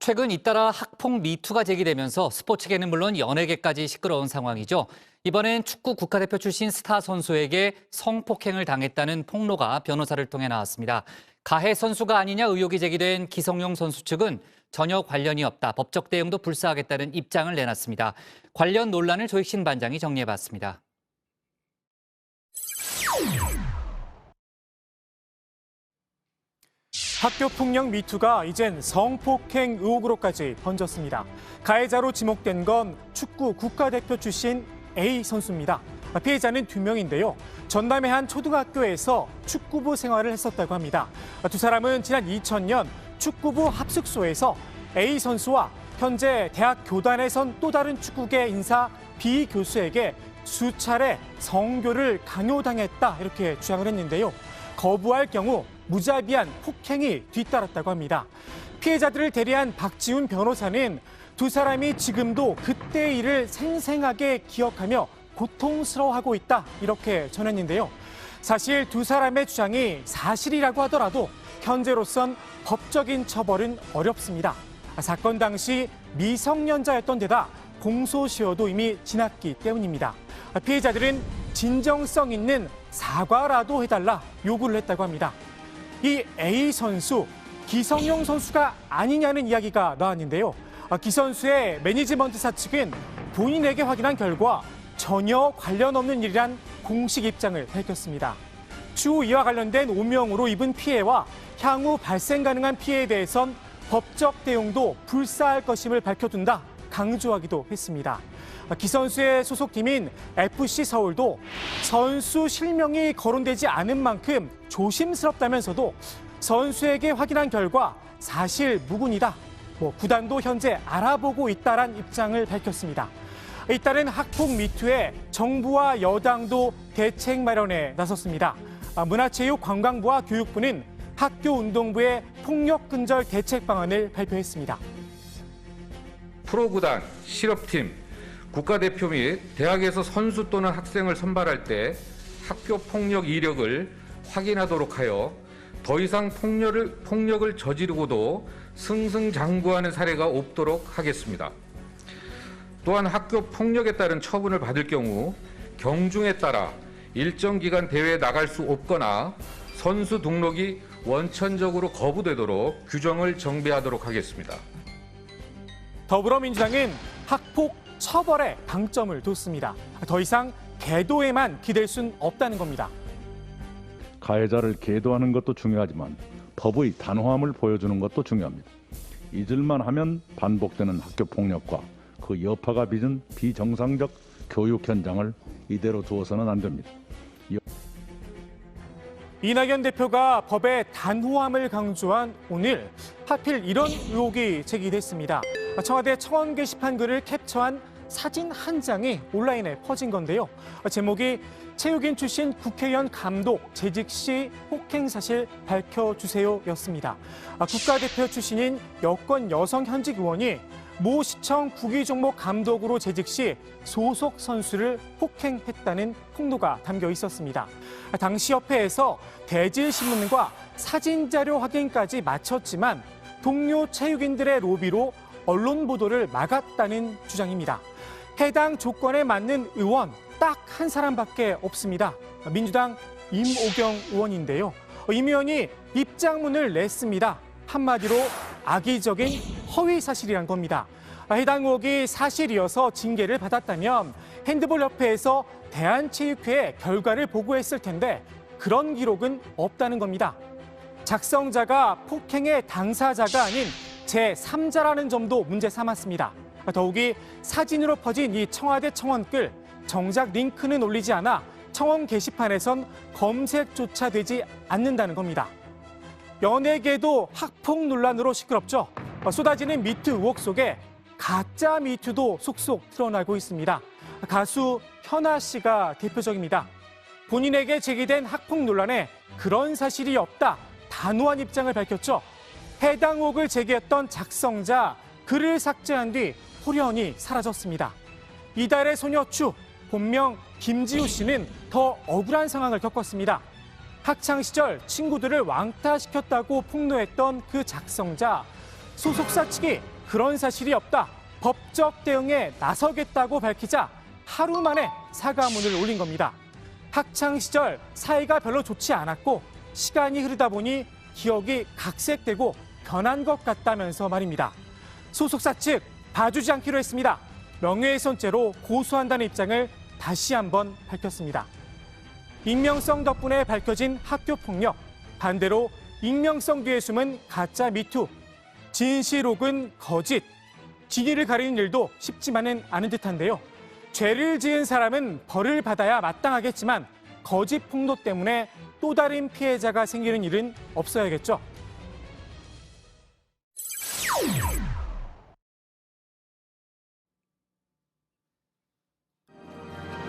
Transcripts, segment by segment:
최근 잇따라 학폭 미투가 제기되면서 스포츠계는 물론 연예계까지 시끄러운 상황이죠. 이번엔 축구 국가대표 출신 스타 선수에게 성폭행을 당했다는 폭로가 변호사를 통해 나왔습니다. 가해 선수가 아니냐 의혹이 제기된 기성용 선수 측은 전혀 관련이 없다, 법적 대응도 불사하겠다는 입장을 내놨습니다. 관련 논란을 조익신 반장이 정리해봤습니다. 학교폭력 미투가 이젠 성폭행 의혹으로까지 번졌습니다. 가해자로 지목된 건 축구 국가대표 출신 A 선수입니다. 피해자는 2명인데요. 전남의 한 초등학교에서 축구부 생활을 했었다고 합니다. 두 사람은 지난 2000년 축구부 합숙소에서 A 선수와 현재 대학 교단에 선 또 다른 축구계 인사 B 교수에게 수차례 성교를 강요당했다, 이렇게 주장을 했는데요. 거부할 경우 무자비한 폭행이 뒤따랐다고 합니다. 피해자들을 대리한 박지훈 변호사는 두 사람이 지금도 그때의 일을 생생하게 기억하며 고통스러워하고 있다, 이렇게 전했는데요. 사실 두 사람의 주장이 사실이라고 하더라도 현재로선 법적인 처벌은 어렵습니다. 사건 당시 미성년자였던 데다 공소시효도 이미 지났기 때문입니다. 피해자들은 진정성 있는 사과라도 해달라 요구를 했다고 합니다. 이 A 선수, 기성용 선수가 아니냐는 이야기가 나왔는데요. 기 선수의 매니지먼트사 측은 본인에게 확인한 결과 전혀 관련 없는 일이란 공식 입장을 밝혔습니다. 추후 이와 관련된 오명으로 입은 피해와 향후 발생 가능한 피해에 대해선 법적 대응도 불사할 것임을 밝혀둔다, 강조하기도 했습니다. 기 선수의 소속팀인 FC 서울도 선수 실명이 거론되지 않은 만큼 조심스럽다면서도 선수에게 확인한 결과 사실 무근이다, 구단도 현재 알아보고 있다란 입장을 밝혔습니다. 이따른 학폭 미투에 정부와 여당도 대책 마련에 나섰습니다. 문화체육관광부와 교육부는 학교운동부의 폭력근절 대책 방안을 발표했습니다. 프로구단, 실업팀, 국가대표 및 대학에서 선수 또는 학생을 선발할 때 학교 폭력 이력을 확인하도록 하여 더 이상 폭력을 저지르고도 승승장구하는 사례가 없도록 하겠습니다. 또한 학교 폭력에 따른 처분을 받을 경우 경중에 따라 일정 기간 대회에 나갈 수 없거나 선수 등록이 원천적으로 거부되도록 규정을 정비하도록 하겠습니다. 더불어민주당은 학폭 처벌에 방점을 뒀습니다. 더 이상 계도에만 기댈 순 없다는 겁니다. 가해자를 계도하는 것도 중요하지만 법의 단호함을 보여주는 것도 중요합니다. 잊을만 하면 반복되는 학교 폭력과 그 여파가 빚은 비정상적 교육 현장을 이대로 두어서는 안 됩니다. 이낙연 대표가 법의 단호함을 강조한 오늘 하필 이런 의혹이 제기됐습니다. 청와대 청원 게시판 글을 캡처한 사진 한 장이 온라인에 퍼진 건데요. 제목이 체육인 출신 국회의원 감독 재직 시 폭행 사실 밝혀주세요였습니다. 국가대표 출신인 여권 여성 현직 의원이 모 시청 구기 종목 감독으로 재직 시 소속 선수를 폭행했다는 폭로가 담겨 있었습니다. 당시 협회에서 대질신문과 사진자료 확인까지 마쳤지만 동료 체육인들의 로비로 언론 보도를 막았다는 주장입니다. 해당 조건에 맞는 의원 딱 한 사람밖에 없습니다. 민주당 임오경 의원인데요. 임 의원이 입장문을 냈습니다. 한마디로 악의적인 허위 사실이란 겁니다. 해당 의혹이 사실이어서 징계를 받았다면 핸드볼협회에서 대한체육회에 결과를 보고했을 텐데 그런 기록은 없다는 겁니다. 작성자가 폭행의 당사자가 아닌 제3자라는 점도 문제 삼았습니다. 더욱이 사진으로 퍼진 이 청와대 청원글, 정작 링크는 올리지 않아 청원 게시판에선 검색조차 되지 않는다는 겁니다. 연예계도 학폭 논란으로 시끄럽죠. 쏟아지는 미투 의혹 속에 가짜 미투도 속속 드러나고 있습니다. 가수 현아 씨가 대표적입니다. 본인에게 제기된 학폭 논란에 그런 사실이 없다, 단호한 입장을 밝혔죠. 해당 의혹을 제기했던 작성자 글을 삭제한 뒤 호련히 사라졌습니다. 이달의 소녀 추, 본명 김지우 씨는 더 억울한 상황을 겪었습니다. 학창시절 친구들을 왕따시켰다고 폭로했던 그 작성자, 소속사 측이 그런 사실이 없다. 법적 대응에 나서겠다고 밝히자 하루 만에 사과문을 올린 겁니다. 학창 시절 사이가 별로 좋지 않았고 시간이 흐르다 보니 기억이 각색되고 변한 것 같다면서 말입니다. 소속사 측 봐주지 않기로 했습니다. 명예훼손죄로 고소한다는 입장을 다시 한번 밝혔습니다. 익명성 덕분에 밝혀진 학교폭력, 반대로 익명성 뒤에 숨은 가짜 미투, 진실 혹은 거짓, 진위를 가리는 일도 쉽지만은 않은 듯한데요. 죄를 지은 사람은 벌을 받아야 마땅하겠지만 거짓 폭로 때문에 또 다른 피해자가 생기는 일은 없어야겠죠.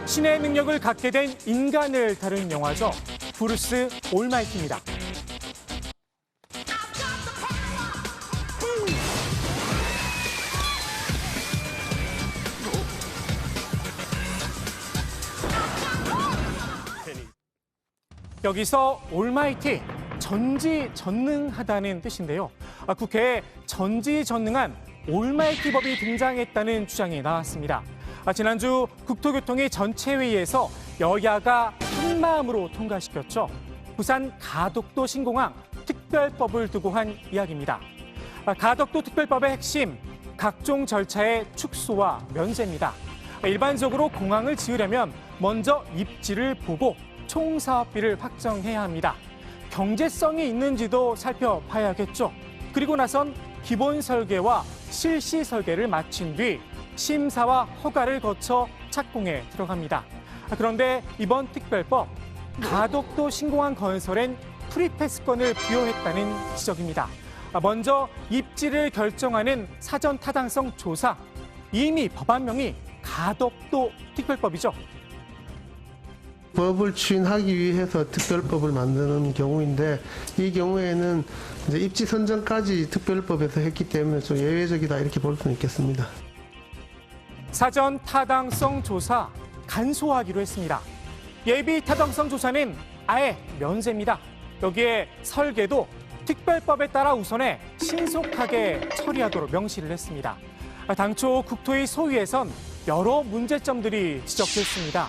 신의 능력을 갖게 된 인간을 다룬 영화죠. 브루스 올마이티입니다. 여기서 올마이티, 전지전능하다는 뜻인데요. 국회에 전지전능한 올마이티 법이 등장했다는 주장이 나왔습니다. 지난주 국토교통위 전체회의에서 여야가 한마음으로 통과시켰죠. 부산 가덕도 신공항 특별법을 두고 한 이야기입니다. 가덕도 특별법의 핵심, 각종 절차의 축소와 면제입니다. 일반적으로 공항을 지으려면 먼저 입지를 보고 총 사업비를 확정해야 합니다. 경제성이 있는지도 살펴봐야겠죠. 그리고 나선 기본 설계와 실시 설계를 마친 뒤 심사와 허가를 거쳐 착공에 들어갑니다. 그런데 이번 특별법, 가덕도 신공항 건설엔 프리패스권을 부여했다는 지적입니다. 먼저 입지를 결정하는 사전 타당성 조사, 이미 법안명이 가덕도 특별법이죠. 법을 추진하기 위해서 특별법을 만드는 경우인데 이 경우에는 이제 입지 선정까지 특별법에서 했기 때문에 좀 예외적이다 이렇게 볼 수는 있겠습니다. 사전 타당성 조사 간소화하기로 했습니다. 예비 타당성 조사는 아예 면제입니다. 여기에 설계도 특별법에 따라 우선에 신속하게 처리하도록 명시를 했습니다. 당초 국토위 소위에선 여러 문제점들이 지적됐습니다.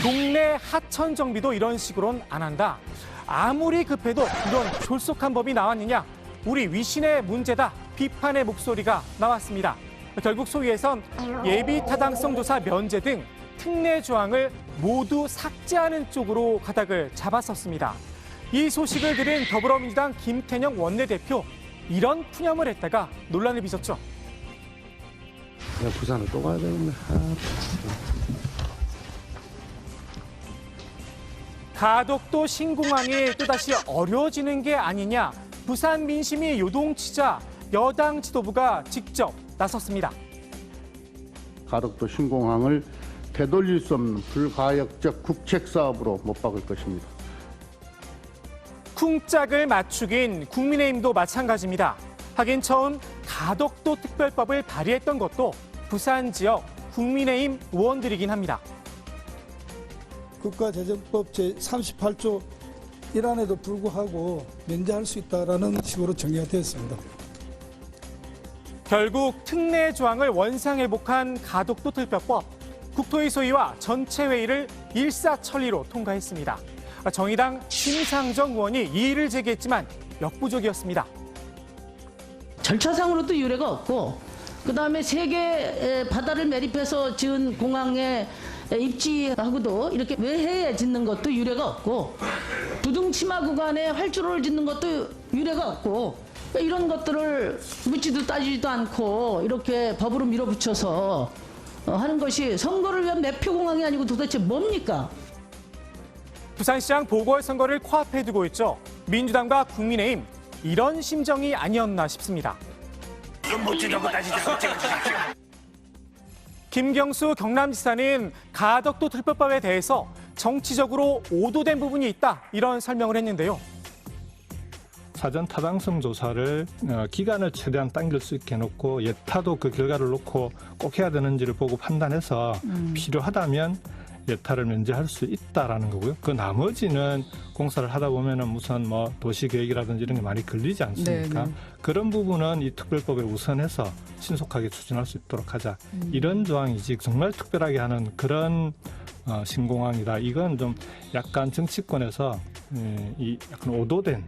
동네 하천 정비도 이런 식으로는 안 한다. 아무리 급해도 이런 졸속한 법이 나왔느냐. 우리 위신의 문제다. 비판의 목소리가 나왔습니다. 결국 소위에선 예비 타당성 조사 면제 등 특례 조항을 모두 삭제하는 쪽으로 가닥을 잡았었습니다. 이 소식을 들은 더불어민주당 김태녕 원내대표, 이런 푸념을 했다가 논란을 빚었죠. 부산을 또 가야 되겠네. 가덕도 신공항이 또다시 어려워지는 게 아니냐. 부산 민심이 요동치자 여당 지도부가 직접 나섰습니다. 가덕도 신공항을 되돌릴 수 없는 불가역적 국책 사업으로 못 박을 것입니다. 쿵짝을 맞추긴 국민의힘도 마찬가지입니다. 하긴 처음 가덕도 특별법을 발의했던 것도 부산 지역 국민의힘 의원들이긴 합니다. 국가재정법 제38조 1안에도 불구하고 면제할 수 있다라는 식으로 정리가 되었습니다. 결국 특례 조항을 원상회복한 가덕도 특별법, 국토위 소위와 전체 회의를 일사천리로 통과했습니다. 정의당 심상정 의원이 이의를 제기했지만 역부족이었습니다. 절차상으로도 유례가 없고, 그다음에 세계 바다를 매립해서 지은 공항에 입지하고도 이렇게 외해에 짓는 것도 유례가 없고, 부등치마 구간에 활주로를 짓는 것도 유례가 없고, 이런 것들을 묻지도 따지지도 않고 이렇게 법으로 밀어붙여서 하는 것이 선거를 위한 매표공항이 아니고 도대체 뭡니까? 부산시장 보궐선거를 코앞에 두고 있죠. 민주당과 국민의힘, 이런 심정이 아니었나 싶습니다. 김경수 경남지사는 가덕도 특별법에 대해서 정치적으로 오도된 부분이 있다, 이런 설명을 했는데요. 사전 타당성 조사를 기간을 최대한 당길 수 있게 해놓고 여타도 그 결과를 놓고 꼭 해야 되는지를 보고 판단해서 필요하다면 예타를 면제할 수 있다라는 거고요. 그 나머지는 공사를 하다 보면은 무슨 뭐 도시 계획이라든지 이런 게 많이 걸리지 않습니까? 네네. 그런 부분은 이 특별법에 우선해서 신속하게 추진할 수 있도록 하자. 이런 조항이지 정말 특별하게 하는 그런 신공항이다. 이건 좀 약간 정치권에서 이 약간 오도된.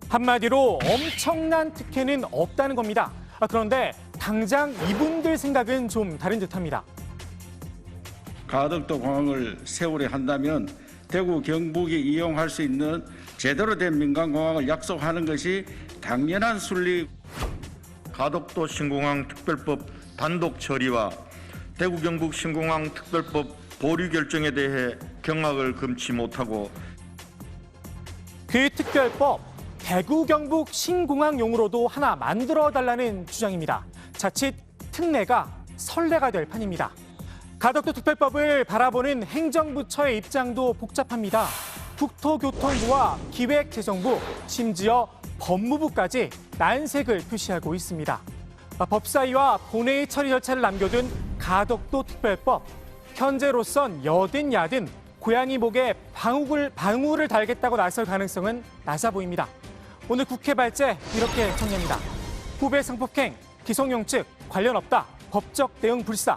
한마디로 엄청난 특혜는 없다는 겁니다. 그런데 당장 이분들 생각은 좀 다른 듯합니다. 가덕도 공항을 세월에 한다면 대구 경북이 이용할 수 있는 제대로 된 민간공항을 약속하는 것이 당연한 순리. 가덕도 신공항 특별법 단독 처리와 대구 경북 신공항 특별법 보류 결정에 대해 경악을 금치 못하고 그 특별법 대구 경북 신공항용으로도 하나 만들어달라는 주장입니다. 자칫 특례가 선례가 될 판입니다. 가덕도 특별법을 바라보는 행정부처의 입장도 복잡합니다. 국토교통부와 기획재정부, 심지어 법무부까지 난색을 표시하고 있습니다. 법사위와 본회의 처리 절차를 남겨둔 가덕도 특별법. 현재로선 여든 야든 고양이 목에 방울을 달겠다고 나설 가능성은 낮아 보입니다. 오늘 국회 발제 이렇게 정리합니다. 후배 성폭행, 기성용 측 관련 없다. 법적 대응 불사.